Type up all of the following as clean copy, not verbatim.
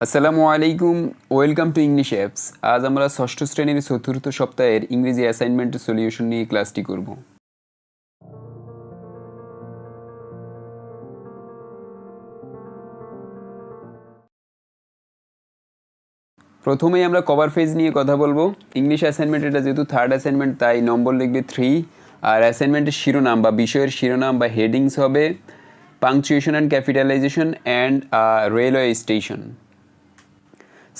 আসসালামু আলাইকুম, welcome to English apps. আজ আমরা ষষ্ঠ শ্রেণীর চতুর্থ সপ্তাহের ইংরেজি অ্যাসাইনমেন্টের সলিউশন নিয়ে ক্লাসটি করব। প্রথমেই আমরা কভার পেজ নিয়ে কথা বলবো। ইংলিশ অ্যাসাইনমেন্ট এটা যেহেতু থার্ড অ্যাসাইনমেন্ট, তাই নম্বর লিখবে 3। আর অ্যাসাইনমেন্টের শিরোনাম বা বিষয়ের শিরোনাম বা হেডিংস হবে punctuation and capitalization and railway station.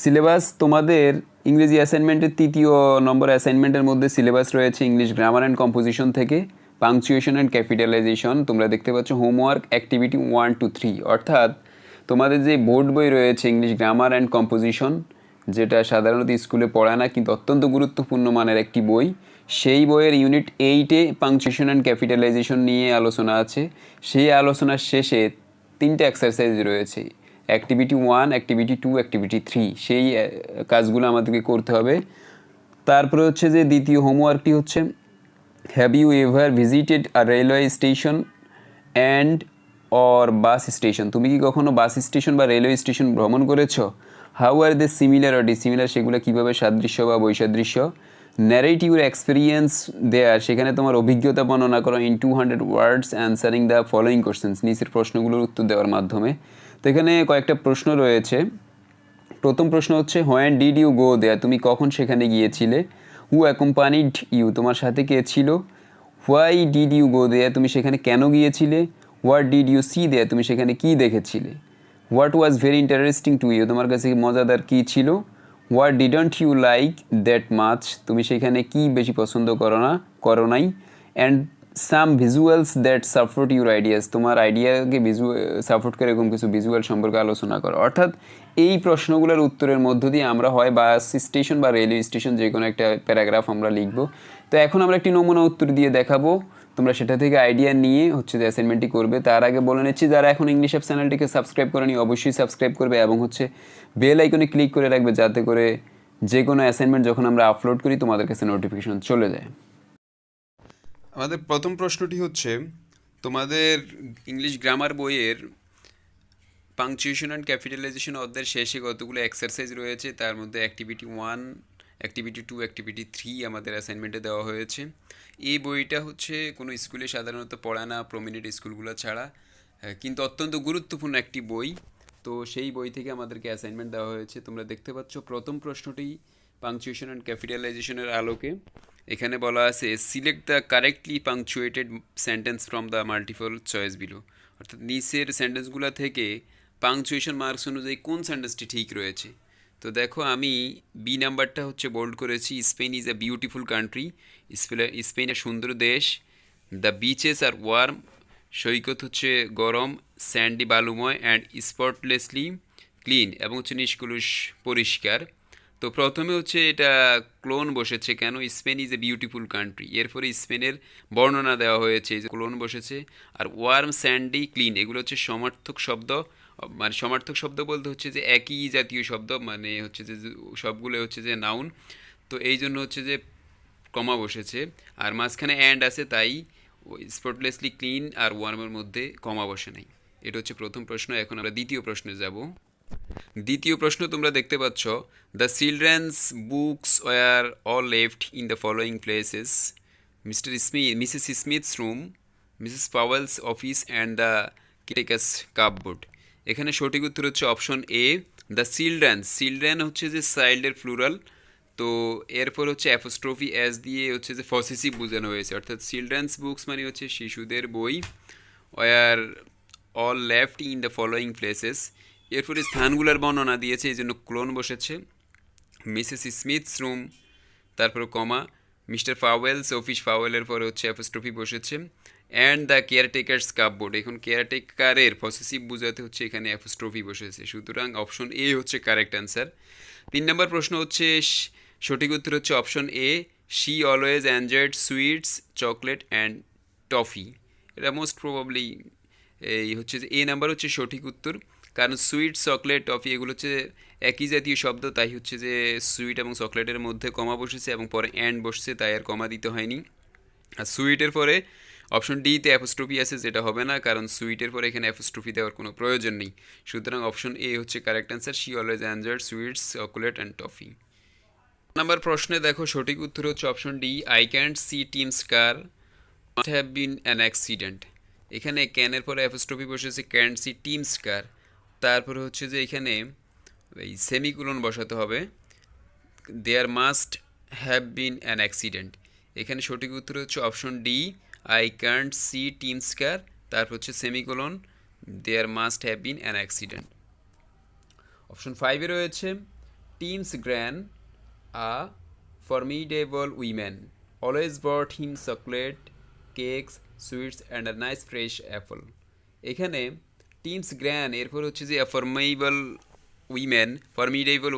Syllabus তোমাদের ইংরেজি অ্যাসাইনমেন্টের তৃতীয় নম্বর অ্যাসাইনমেন্টের মধ্যে সিলেবাস রয়েছে ইংলিশ গ্রামার অ্যান্ড কম্পোজিশন থেকে পাংচুয়েশন অ্যান্ড ক্যাপিটালাইজেশন। তোমরা দেখতে পাচ্ছ হোমওয়ার্ক অ্যাক্টিভিটি 1 to 3, অর্থাৎ তোমাদের যে বোর্ড বই রয়েছে ইংলিশ গ্রামার অ্যান্ড কম্পোজিশন, যেটা সাধারণত স্কুলে পড়ায় না কিন্তু অত্যন্ত গুরুত্বপূর্ণ মানের একটি বই, সেই বইয়ের ইউনিট 8-এ পাংচুয়েশন অ্যান্ড ক্যাপিটালাইজেশন নিয়ে আলোচনা আছে। সেই আলোচনার শেষে 3টে এক্সারসাইজ রয়েছে, অ্যাক্টিভিটি 1, অ্যাক্টিভিটি 2, অ্যাক্টিভিটি 3। সেই কাজগুলো আমাদেরকে করতে হবে। তারপরে হচ্ছে যে দ্বিতীয় হোমওয়ার্কটি হচ্ছে have you ever visited a railway station and or bus station? তুমি কি কখনো বাস স্টেশন বা রেলওয়ে স্টেশন ভ্রমণ করেছো? How are they similar or dissimilar? সেগুলো কীভাবে সাদৃশ্য বা বৈসাদৃশ্য? ন্যারেট ইউর এক্সপিরিয়েন্স দেয়ার, সেখানে তোমার অভিজ্ঞতা বর্ণনা করো in 200 words answering the following questions, নিচের প্রশ্নগুলোর উত্তর দেওয়ার মাধ্যমে। তো এখানে কয়েকটা প্রশ্ন রয়েছে। প্রথম প্রশ্ন হচ্ছে when did you go there? তুমি কখন সেখানে গিয়েছিলে? Who accompanied you? তোমার সাথে কে ছিল? Why did you go there? তুমি সেখানে কেন গিয়েছিলে? What did you see there? তুমি সেখানে কী দেখেছিলে? What was very interesting to you? তোমার কাছে মজাদার কী ছিল? What didn't you like that much? তুমি সেখানে কী বেশি পছন্দ করো নাই? And some visuals that support your ideas, তোমার আইডিয়াকে সাপোর্ট করে এরকম কিছু ভিজুয়াল সম্পর্কে আলোচনা করো। অর্থাৎ এই প্রশ্নগুলোর উত্তরের মধ্য দিয়ে আমরা হয় বাস স্টেশন বা রেলওয়ে স্টেশন যে কোনো একটা প্যারাগ্রাফ আমরা লিখব। তো এখন আমরা একটি নমুনা উত্তর দিয়ে দেখাবো, তোমরা সেটা থেকে আইডিয়া নিয়ে হচ্ছে যে অ্যাসাইনমেন্টটি করবে। তার আগে বলে নিচ্ছি, যারা এখন ইংলিশ অ্যাপ চ্যানেলটিকে সাবস্ক্রাইব করেনি অবশ্যই সাবস্ক্রাইব করবে এবং হচ্ছে বেল আইকনে ক্লিক করে রাখবে, যাতে করে যে কোনো অ্যাসাইনমেন্ট যখন আমরা আপলোড করি তোমাদের কাছে নোটিফিকেশন চলে যায়। আমাদের প্রথম প্রশ্নটি হচ্ছে তোমাদের ইংলিশ গ্রামার বইয়ের পাংচুয়েশন অ্যান্ড ক্যাপিটালাইজেশন অধ্যায়ের শেষে কতগুলো এক্সারসাইজ রয়েছে, তার মধ্যে অ্যাক্টিভিটি 1, অ্যাক্টিভিটি 2, অ্যাক্টিভিটি 3 আমাদের অ্যাসাইনমেন্টে দেওয়া হয়েছে। এই বইটা হচ্ছে কোনো স্কুলে সাধারণত পড়ায় না, প্রমিনেন্ট স্কুলগুলো ছাড়া, কিন্তু অত্যন্ত গুরুত্বপূর্ণ একটি বই। তো সেই বই থেকে আমাদেরকে অ্যাসাইনমেন্ট দেওয়া হয়েছে। তোমরা দেখতে পাচ্ছ প্রথম প্রশ্নটি পাংচুয়েশন অ্যান্ড ক্যাপিটালাইজেশনের আলোকে। এখানে বলা আছে select the correctly পাংচুয়েটেড sentence from the multiple choice below, অর্থাৎ নিচের সেন্টেন্সগুলো থেকে পাংচুয়েশন মার্কস অনুযায়ী কোন সেন্টেন্সটি ঠিক রয়েছে। তো দেখো আমি বি নাম্বারটা হচ্ছে বোল্ড করেছি, Spain is a beautiful country, Spain এ সুন্দর দেশ। দ্য বিচেস আর ওয়ার্ম, সৈকত হচ্ছে গরম, স্যান্ডি বালুময়, অ্যান্ড স্পটলেসলি ক্লিন, এবং হচ্ছে নিষ্কলুষ পরিষ্কার। তো প্রথমে হচ্ছে এটা ক্লোন বসেছে কেন, Spain is a beautiful country, এরপরে স্পেনের বর্ণনা দেওয়া হয়েছে, এই যে ক্লোন বসেছে। আর ওয়ার্ম, স্যান্ডি, ক্লিন এগুলো হচ্ছে সমার্থক শব্দ, মানে সমার্থক শব্দ বলতে হচ্ছে যে একই জাতীয় শব্দ, মানে হচ্ছে যে সবগুলো হচ্ছে যে নাউন। তো এই জন্য হচ্ছে যে কমা বসেছে, আর মাঝখানে অ্যান্ড আছে, তাই স্পটলেসলি ক্লিন আর ওয়ার্মের মধ্যে কমা বসে নাই। এটা হচ্ছে প্রথম প্রশ্ন। এখন আমরা দ্বিতীয় প্রশ্নে যাব। দ্বিতীয় প্রশ্ন তোমরা দেখতে পাচ্ছ, the children's books were all left in the following places, Mrs Smith's room, Mrs Powell's office and the caretaker's cupboard. এখানে সঠিক উত্তর হচ্ছে option A, the children's. Children হচ্ছে যে চাইল্ডের প্লুরাল, তো এরপর হচ্ছে অ্যাপোস্ট্রফি এস দিয়ে হচ্ছে যে পসেসিভ বোঝানো হয়েছে, অর্থাৎ চিলড্রেন্স বুকস মানে হচ্ছে শিশুদের বই, were all left in the following places, এরপরে স্থানগুলোর বর্ণনা দিয়েছে, এই জন্য ক্লোন বসেছে। মিসেস স্মিথস রুম, তারপর কমা, মিস্টার পাওয়েলস অফিস, পাওয়েলের পরে হচ্ছে অ্যাপোস্ট্রফি বসেছে, অ্যান্ড দ্য কেয়ারটেকার্স কাপবোর্ড। এখন কেয়ারটেকারের পসেসিভ বোঝাতে হচ্ছে এখানে অ্যাপোস্ট্রফি বসেছে, সুতরাং অপশন এ হচ্ছে কারেক্ট অ্যান্সার। 3 নম্বর প্রশ্ন হচ্ছে সঠিক উত্তর হচ্ছে option A, she always enjoyed sweets, chocolate and toffee. এটা মোস্ট প্রবাবলি এই হচ্ছে যে এ নাম্বার হচ্ছে সঠিক উত্তর, কারণ সুইট, চকলেট, টফি এগুলো হচ্ছে একই জাতীয় শব্দ, তাই হচ্ছে যে সুইট এবং চকলেটের মধ্যে কমা বসেছে এবং পরে অ্যান্ড বসছে, তাই আর কমা দিতে হয়নি। আর সুইটের পরে অপশন ডিতে অ্যাপোস্ট্রফি আছে, যেটা হবে না, কারণ সুইটের পরে এখানে অ্যাপোস্ট্রফি দেওয়ার কোনো প্রয়োজন নেই। সুতরাং অপশন এ হচ্ছে correct answer. She always enjoyed sweets, chocolate and toffee. Number প্রশ্নে দেখো সঠিক উত্তর হচ্ছে option D, I can't see Tim's car must have been an accident. এখানে ক্যানের পরে অ্যাপোস্ট্রফি বসেছে, ক্যান্ট সি টিমস কার, তারপরে হচ্ছে যে এখানে এই সেমিকোলন বসাতে হবে, there must have been an accident. এখানে সঠিক উত্তর হচ্ছে option D, I can't see Tim's car, তারপর হচ্ছে semicolon, there must have been an accident. Option ফাইভে রয়েছে Tim's gran a formidable woman always brought him chocolate, cakes, sweets and a nice fresh apple. এখানে Tim's gran এরপর হচ্ছে যে formidable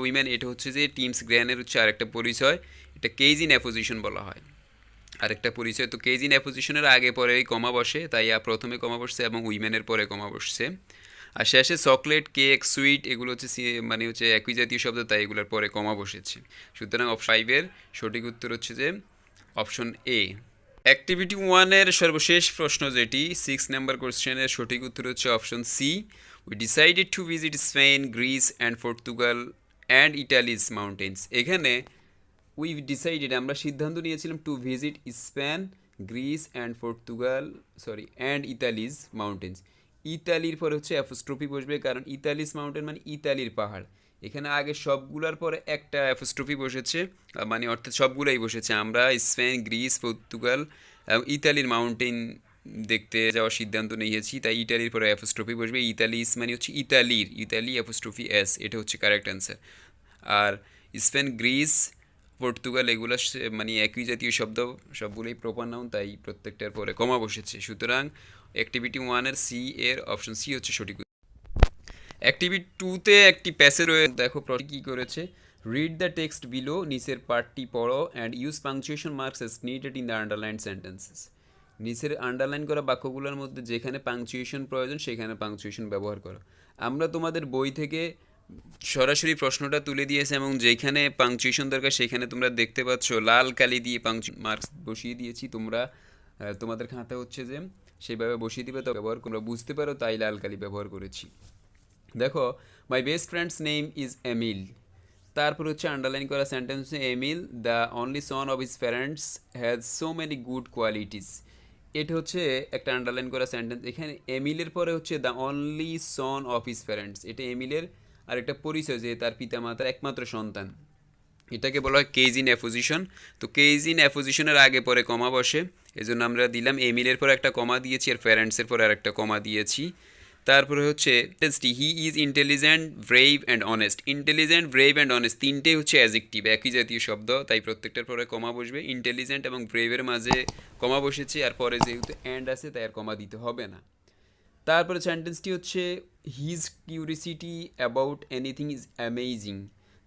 woman, এটা হচ্ছে যে টিমস গ্র্যানের হচ্ছে আরেকটা পরিচয়, এটা কেজ ইন অ্যাপোজিশন বলা হয়, আরেকটা পরিচয়। তো কেজ ইন অ্যাপোজিশনের আগে পরে কমা বসে, তাই প্রথমে কমা বসছে এবং উইম্যানের পরে কমা বসছে। আর শেষে চকলেট, কেক, সুইট এগুলো হচ্ছে মানে হচ্ছে একই জাতীয় শব্দ, তাই এগুলোর পরে কমা বসেছে। সুতরাং অপশন ফাইভের সঠিক উত্তর হচ্ছে যে অপশন এ। অ্যাক্টিভিটি ওয়ানের সর্বশেষ প্রশ্ন, যেটি 6 নাম্বার কোশ্চেনের সঠিক উত্তর হচ্ছে option C, we decided to visit Spain, Greece and Portugal and Italy's mountains. এখানে উই ডিসাইডেড আমরা সিদ্ধান্ত নিয়েছিলাম to visit Spain, Greece and Portugal and Italy's mountains. ইতালির পরে হচ্ছে অ্যাপোস্ট্রফি বসবে, কারণ ইতালিজ মাউন্টেন মানে ইতালির পাহাড়। এখানে আগে সবগুলোর পরে একটা অ্যাপোস্ট্রফি বসেছে, মানে অর্থাৎ সবগুলোই বসেছে। আমরা স্পেন, গ্রিস, পর্তুগাল এবং ইতালির মাউন্টেন দেখতে যাওয়ার সিদ্ধান্ত নিয়েছি, তাই ইটালির পরে অ্যাপোস্ট্রফি বসবে। ইতালিস মানে হচ্ছে ইতালি অ্যাপোস্ট্রফি এস, এটা হচ্ছে কারেক্ট অ্যান্সার। আর স্পেন, গ্রিস, পর্তুগাল এগুলো মানে একই জাতীয় শব্দ, সবগুলোই প্রপার নাউন, তাই প্রত্যেকটার পরে কমা বসেছে। সুতরাং অ্যাক্টিভিটি ওয়ানের সি এর অপশন সি হচ্ছে সঠিক। অ্যাক্টিভিটি টুতে একটি প্যাসে রয়ে দেখো কী করেছে, রিড দ্য টেক্সট বিলো, নিচের পার্টটি পড়ো and use punctuation marks S needed in the underline sentences. নিচের আন্ডারলাইন করা বাক্যগুলোর মধ্যে যেখানে পাংচুয়েশন প্রয়োজন সেখানে পাংচুয়েশন ব্যবহার করো। আমরা তোমাদের বই থেকে সরাসরি প্রশ্নটা তুলে দিয়েছে এবং যেখানে পাংচুয়েশন দরকার সেখানে তোমরা দেখতে পাচ্ছ লাল কালি দিয়ে মার্কস বসিয়ে দিয়েছি। তোমরা তোমাদের খাতা হচ্ছে যে সেভাবে বসিয়ে দিবে, তো ব্যবহার তোমরা বুঝতে পারো, তাই লাল কালি ব্যবহার করেছি। দেখো, my best friend's name is Emil, তারপর হচ্ছে আন্ডারলাইন করা সেন্টেন্স হচ্ছে Emil the only son of his parents has so many good qualities. এটা হচ্ছে একটা আন্ডারলাইন করা সেন্টেন্স। এখানে এমিলের পরে হচ্ছে the only son of his parents, এটা এমিলের আর একটা পরিচয় যে তার পিতামাতার একমাত্র সন্তান, এটাকে বলা হয় কেজ ইন অ্যাপোজিশন। তো কেজ ইন অ্যাপোজিশনের আগে পরে কমা বসে, এই জন্য আমরা দিলাম এমিলের পর একটা কমা দিয়েছি আর প্যারেন্টসের পর আর একটা কমা দিয়েছি। তারপরে হচ্ছে he is intelligent, brave and honest. Intelligent, brave and honest তিনটেই হচ্ছে অ্যাজেক্টিভ, একই জাতীয় শব্দ, তাই প্রত্যেকটার পরে কমা বসবে। ইন্টেলিজেন্ট এবং ব্রেভের মাঝে কমা বসেছে, আর পরে যেহেতু অ্যান্ড আছে তাই আর কমা দিতে হবে না। তারপরে সেন্টেন্সটি হচ্ছে his curiosity about anything is amazing,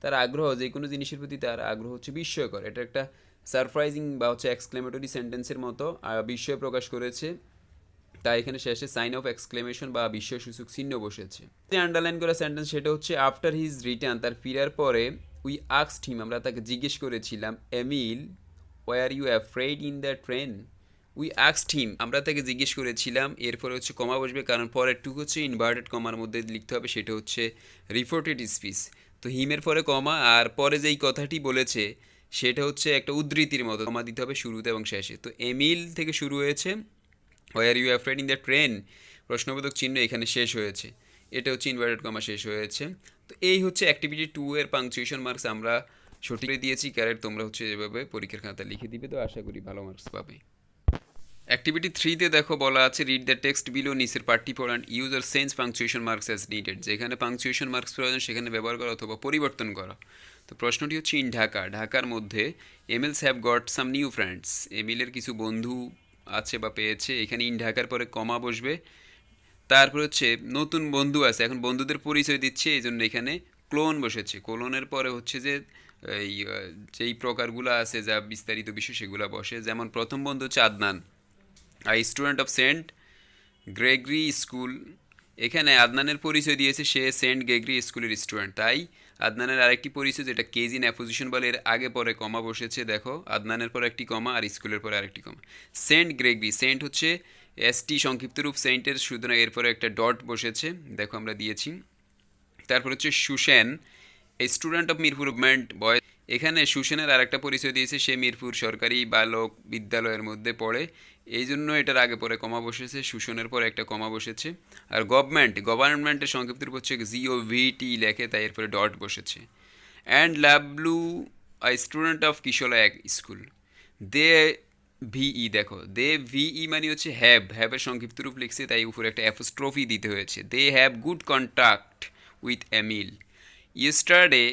তার আগ্রহ যে কোনো জিনিসের প্রতি তার আগ্রহ হচ্ছে বিস্ময়কর। এটা একটা সারপ্রাইজিং বা হচ্ছে এক্সক্লেমেটরি সেন্টেন্সের মতো বিস্ময় প্রকাশ করেছে, তাই এখানে শেষে সাইন অফ এক্সক্লেমেশন বা বিস্ময়সূচক চিহ্ন বসেছে। যে আন্ডারলাইন করা সেন্টেন্স সেটা হচ্ছে আফটার হিজ রিটার্ন, তার ফিরার পরে উই আস্কড হিম, আমরা তাকে জিজ্ঞেস করেছিলাম, Emil were you afraid in the train. We asked him, আমরা তাকে জিজ্ঞেস করেছিলাম, এরপরে হচ্ছে কমা বসবে, কারণ পরের টুক হচ্ছে ইনভার্টেড কমার মধ্যে লিখতে হবে, সেটা হচ্ছে রিপোর্টেড স্পিচ। তো হিমের পরে কমা, আর পরে যেই কথাটি বলেছে সেটা হচ্ছে একটা উদ্ধৃতির মতো, কমা দিতে হবে শুরুতে এবং শেষে। তো এমিল থেকে শুরু হয়েছে, were you afraid in the train, প্রশ্নবোধক চিহ্ন এখানে শেষ হয়েছে, এটা হচ্ছে ইনভার্টেড কমা শেষ হয়েছে। তো এই হচ্ছে অ্যাক্টিভিটি 2 এর পাংচুয়েশন মার্কস আমরা সঠিক দিয়েছি। ক্যারেক্ট তোমরা হচ্ছে এভাবে পরীক্ষার খাতা লিখে দিবে, তো আশা করি ভালো মার্কস পাবে। অ্যাক্টিভিটি 3তে দেখো বলা আছে রিড দ্য টেক্সট বিলো, নিচের পার্টটি পড়ো অ্যান্ড ইউজ আর change punctuation marks as needed. যেখানে পাংচুয়েশন মার্কস প্রয়োজন সেখানে ব্যবহার করা অথবা পরিবর্তন করা। তো প্রশ্নটি হচ্ছে ইন ঢাকা, ঢাকার মধ্যে Emil's have got some new friends, এমিলের কিছু বন্ধু আছে বা পেয়েছে। এখানে ইন ঢাকার পরে কমা বসবে, তারপর হচ্ছে নতুন বন্ধু আছে, এখন বন্ধুদের পরিচয় দিচ্ছে, এই জন্য এখানে ক্লোন বসেছে। ক্লোনের পরে হচ্ছে যে এই যেই প্রকারগুলো আছে যা বিস্তারিত বিষয় সেগুলো বসে। যেমন প্রথম বন্ধু হচ্ছে Adnan, I student of Saint Gregory school এখানে আদনানের পরিচয় দিয়েছে সে সেন্ট গ্রেগরি স্কুলের স্টুডেন্ট, তাই আদনানের আরেকটি পরিচয় যেটা কেজ ইন অ্যাপোজিশন বলে, এর আগে পরে কমা বসেছে, দেখো আদনানের পরে একটি কমা আর স্কুলের পরে আরেকটি কমা। সেন্ট গ্রেগরি, সেন্ট হচ্ছে এসটি সংক্ষিপ্ত রূপ সেন্টের, সুতরাং এরপরে একটা ডট বসেছে, দেখো আমরা দিয়েছি। তারপর হচ্ছে সুসেন, এই স্টুডেন্ট অফ মিরপুর মুভমেন্ট বয়, এখানে সুসেনের আর একটা পরিচয় দিয়েছে সে মিরপুর সরকারি বালক বিদ্যালয়ের মধ্যে পড়ে, এই জন্য এটার আগে পরে কমা বসেছে, সুসেনের পরে একটা কমা বসেছে। আর গভর্নমেন্টের সংক্ষিপ্ত রূপ হচ্ছে GOVT লেখে, তাই এরপরে ডট বসেছে। And Lovelu I student of কিশোলা এক স্কুল, দে ভিই, দেখো দে ভিই মানে হচ্ছে হ্যাভের সংক্ষিপ্ত রূপ লিখছে, তাই উপরে একটা অ্যাপোস্ট্রফি দিতে হয়েছে। They have good contact with Emil. Yesterday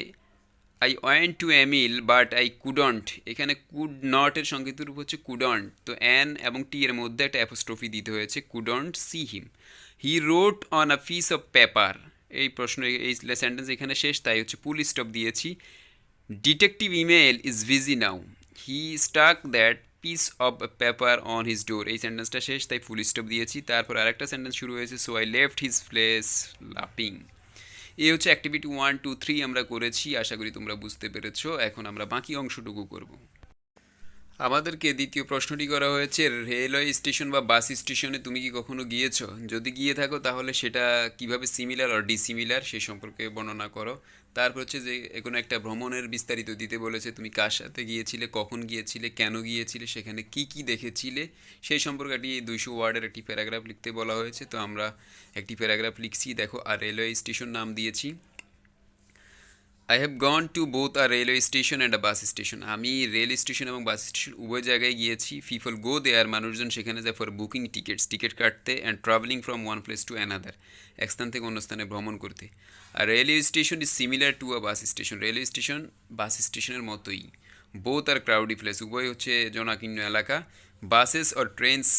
I went to Emil but I couldn't, এখানে কুড নটের সংক্ষিপ্ত রূপ হচ্ছে কুডন্ট, তো অ্যান এবং টি এর মধ্যে একটা অ্যাপোস্ট্রফি দিতে হয়েছে, couldn't see him. He wrote on a piece of paper, এই প্রশ্ন এই সেন্টেন্স এখানে শেষ, তাই হচ্ছে ফুল স্টপ দিয়েছি। Detective Emil is busy now, he stuck that piece of paper on his door, এই সেন্টেন্সটা শেষ, তাই ফুল স্টপ দিয়েছি। তারপর আরেকটা সেন্টেন্স শুরু হয়েছে, so I left his place লাফিং। এই হচ্ছে অ্যাক্টিভিটি 1, 2, 3 আমরা করেছি, আশা করি তোমরা বুঝতে পেরেছো। এখন আমরা বাকি অংশটুকু করব। আমাদেরকে দ্বিতীয় প্রশ্নটি করা হয়েছে, রেলওয়ে স্টেশন বা বাস স্টেশনে তুমি কি কখনো গিয়েছো? যদি গিয়ে থাকো তাহলে সেটা কিভাবে সিমিলার আর ডিসিমিলার সে সম্পর্কে বর্ণনা করো। তারপর হচ্ছে যে কোনো একটা ভ্রমণের বিস্তারিত দিতে বলেছে, তুমি কার সাথে গিয়েছিলে, কখন গিয়েছিলে, কেন গিয়েছিলে, সেখানে কি কি দেখেছিলে সেই সম্পর্কে একটি 200 ওয়ার্ডের একটি প্যারাগ্রাফ লিখতে বলা হয়েছে। তো আমরা একটি প্যারাগ্রাফ লিখছি, দেখো। আর রেলওয়ে স্টেশন নাম দিয়েছি I have gone to both a railway station and a bus station, আমি রেল স্টেশন এবং বাস স্টেশন উভয় জায়গায় গিয়েছি। পিপল গো দেয়ার, মানুষজন সেখানে যায় ফর বুকিং টিকিট কাটতে, and travelling from one place to another, এক স্থান থেকে অন্য স্থানে ভ্রমণ করতে। আর railway station is similar to a bus station, railway station bus স্টেশনের মতোই। বোথ আর ক্রাউডি প্লেস, উভয় হচ্ছে জনাকীর্ণ এলাকা। Buses or trains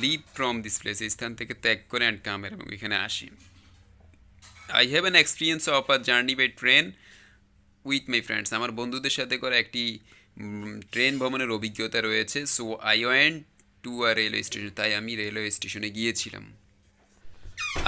leave from this place, এই স্থান থেকে ত্যাগ করে অ্যান্ড কাম, এবং এখানে আসে। I have an experience of a journey by train with my friends, আমার বন্ধুদের সাথে করা একটি ট্রেন ভ্রমণের অভিজ্ঞতা রয়েছে। So I went to a railway station, তাই আমি রেলওয়ে স্টেশনে গিয়েছিলাম।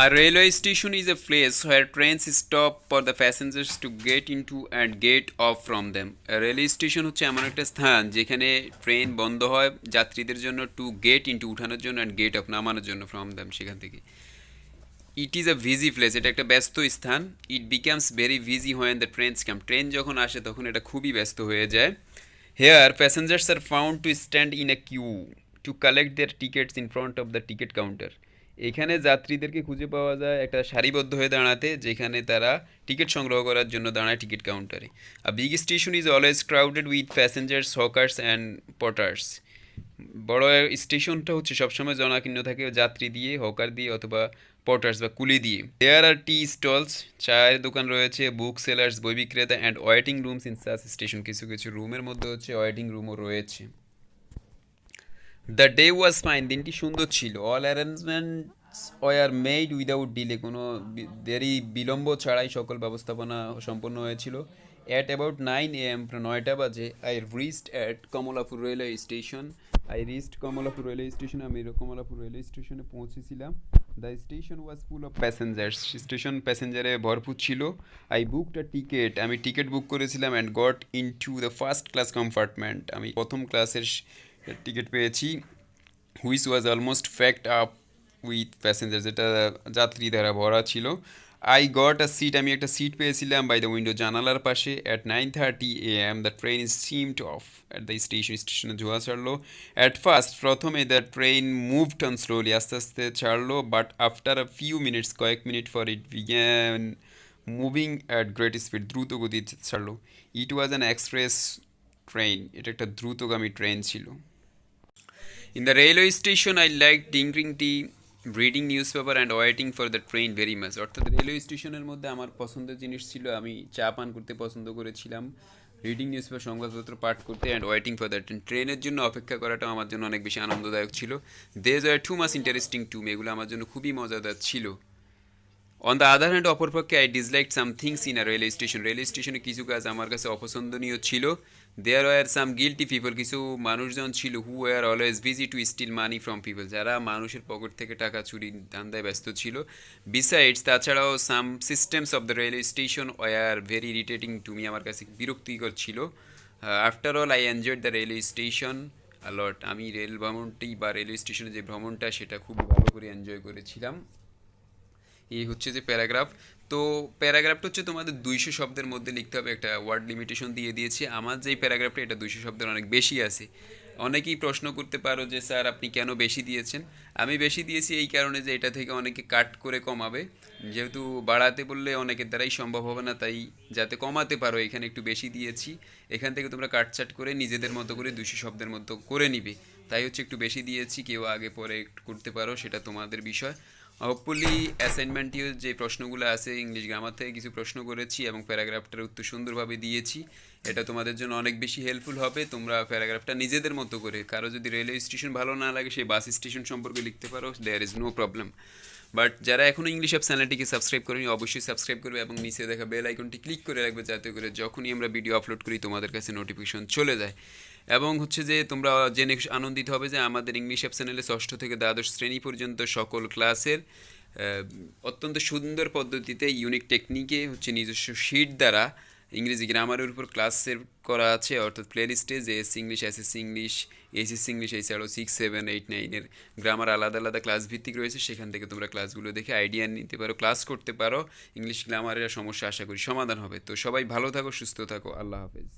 আর railway station is a place where trains stop for the passengers to get in to and get off from them, railway station হচ্ছে এমন একটা স্থান যেখানে ট্রেন বন্ধ হয় যাত্রীদের জন্য, টু গেট ইন টু উঠানোর জন্য, অ্যান্ড গেট অফ নামানোর জন্য, ফ্রম দেম সেখান থেকে। It is a busy place, এটা একটা ব্যস্ত স্থান। It becomes very busy when the trains come, train যখন আসে তখন এটা খুবই ব্যস্ত হয়ে যায়। Here passengers are found to stand in a queue to collect their tickets in front of the ticket counter, এখানে যাত্রীদেরকে খুঁজে পাওয়া যায় একটা সারিবদ্ধ হয়ে দাঁড়াতে, যেখানে তারা টিকিট সংগ্রহ করার জন্য দাঁড়ায় টিকিট কাউন্টারে। A big station is always crowded with passengers, hawkers and potter's, বড় স্টেশনটা হচ্ছে সবসময় জনাকীর্ণ থাকে যাত্রী দিয়ে, হকার দিয়ে অথবা পটার্স বা কুলি দিয়ে। দেয়ার আর টি স্টলস, চায়ের দোকান রয়েছে, বুক সেলার্স বই বিক্রেতা, and waiting rooms in such station, কিছু কিছু রুমের মধ্যে হচ্ছে ওয়েটিং রুমও রয়েছে। দ্য ডে ওয়াজ ফাইন, দিনটি সুন্দর ছিল। All arrangements war made without delay, কোনো দেরি বিলম্ব ছাড়াই সকল ব্যবস্থাপনা সম্পন্ন হয়েছিল। অ্যাট অ্যাবাউট 9 AM, 9টা বাজে, I reached at Kamalapur railway station, I reached Kamalapur railway station, আমি কমলাপুর রেলওয়ে স্টেশনে পৌঁছেছিলাম। The station was full of passengers, station প্যাসেঞ্জারে ভরপুর ছিল। আই বুকড আ টিকিট, আমি টিকিট বুক করেছিলাম। And got in to the first class compartment, আমি প্রথম ক্লাসের টিকিট পেয়েছি। Which was almost packed up with passenger, যেটা যাত্রী দ্বারা ভরা ছিল। আই গট আ সিট, আমি একটা সিট পেয়েছিলাম বাই দ্য উইন্ডো, জানালার পাশে। At 9:30 AM the train is steamed off at the station, স্টেশনে ধোয়া ছাড়লো। অ্যাট ফার্স্ট, প্রথমে the train moved on slowly, আস্তে আস্তে ছাড়লো। But after a few minutes, কয়েক মিনিট পর, it began moving at great speed, দ্রুত গতিতে ছাড়লো। It was an express train, এটা একটা দ্রুতগামী ট্রেন ছিল। In the railway station, I liked drinking tea, reading newspaper and waiting for the train very much. অর্থাৎ রেলওয়ে স্টেশনের মধ্যে আমার পছন্দের জিনিস ছিল, আমি চা পান করতে পছন্দ করেছিলাম, রিডিং নিউজপেপার সংবাদপত্র পাঠ করতে, and waiting for the train, ট্রেনের জন্য অপেক্ষা করাটাও আমার জন্য অনেক বেশি আনন্দদায়ক ছিল। These are too much interesting to me, এগুলো আমার জন্য খুবই মজাদার ছিল। অন দ্য আদার হ্যান্ড অপরপক্ষে I dislike some things in a railway station, railway স্টেশনে কিছু কাজ আমার কাছে অপছন্দনীয় ছিল। There were some guilty people, কিছু মানুষজন ছিল who were always busy to steal money from people, যারা মানুষের পকেট থেকে টাকা চুরি ধান্দায় ব্যস্ত ছিল। বিসাইডস, তাছাড়াও some systems of the railway station were very irritating to me, আমার কাছে বিরক্তিকর ছিল। After all I enjoyed the railway station lot, আমি রেল ভ্রমণটি বা রেলওয়ে স্টেশনের যে ভ্রমণটা সেটা খুব ভালো করে এনজয় করেছিলাম। এই হচ্ছে যে প্যারাগ্রাফ। তো প্যারাগ্রাফটা হচ্ছে তোমাদের 200 শব্দের মধ্যে লিখতে হবে, একটা ওয়ার্ড লিমিটেশন দিয়ে দিয়েছি। আমার যেই প্যারাগ্রাফটা এটা 200 শব্দের অনেক বেশি আছে। অনেকেই প্রশ্ন করতে পারো যে স্যার আপনি কেন বেশি দিয়েছেন। আমি বেশি দিয়েছি এই কারণে যে এটা থেকে অনেকে কাট করে কমাবে, যেহেতু বাড়াতে বললে অনেকের দ্বারাই সম্ভব হবে না, তাই যাতে কমাতে পারো এখানে একটু বেশি দিয়েছি। এখান থেকে তোমরা কাটছাট করে নিজেদের মতো করে 200 শব্দের মতো করে নিবে, তাই হচ্ছে একটু বেশি দিয়েছি। কেউ আগে পরে করতে পারো, সেটা তোমাদের বিষয়। হোপফুলি অ্যাসাইনমেন্টটিও যে প্রশ্নগুলো আছে ইংলিশ গ্রামার থেকে কিছু প্রশ্ন করেছি এবং প্যারাগ্রাফটার উত্তর সুন্দরভাবে দিয়েছি, এটা তোমাদের জন্য অনেক বেশি হেল্পফুল হবে। তোমরা প্যারাগ্রাফটা নিজেদের মতো করে, কারো যদি রেলওয়ে স্টেশন ভালো না লাগে সেই বাস স্টেশন সম্পর্কে লিখতে পারো, there is no problem. But যারা এখনও ইংলিশ অ্যাপ চ্যানেলটিকে সাবস্ক্রাইব করেনি অবশ্যই সাবস্ক্রাইব করবে এবং নিচে দেখা বেল আইকনটি ক্লিক করে রাখবে, যাতে করে যখনই আমরা ভিডিও আপলোড করি তোমাদের কাছে নোটিফিকেশন চলে যায়। এবং হচ্ছে যে তোমরা জেনে আনন্দিত হবে যে আমাদের ইংলিশ অ্যাপ চ্যানেলে ষষ্ঠ থেকে দ্বাদশ শ্রেণী পর্যন্ত সকল ক্লাসের অত্যন্ত সুন্দর পদ্ধতিতে ইউনিক টেকনিকে হচ্ছে নিজস্ব শিট দ্বারা ইংরেজি গ্রামারের উপর ক্লাস সেভ করা আছে, অর্থাৎ প্লেলিস্টে যে S English, SSC English, HSC English, এছাড়াও 6, 7, 8, 9-এর গ্রামার আলাদা আলাদা ক্লাস ভিত্তিক রয়েছে। সেখান থেকে তোমরা ক্লাসগুলো দেখে আইডিয়া নিতে পারো, ক্লাস করতে পারো। ইংলিশ গ্রামারের সমস্যা আশা করি সমাধান হবে। তো সবাই ভালো থাকো, সুস্থ থাকো, আল্লাহ হাফেজ।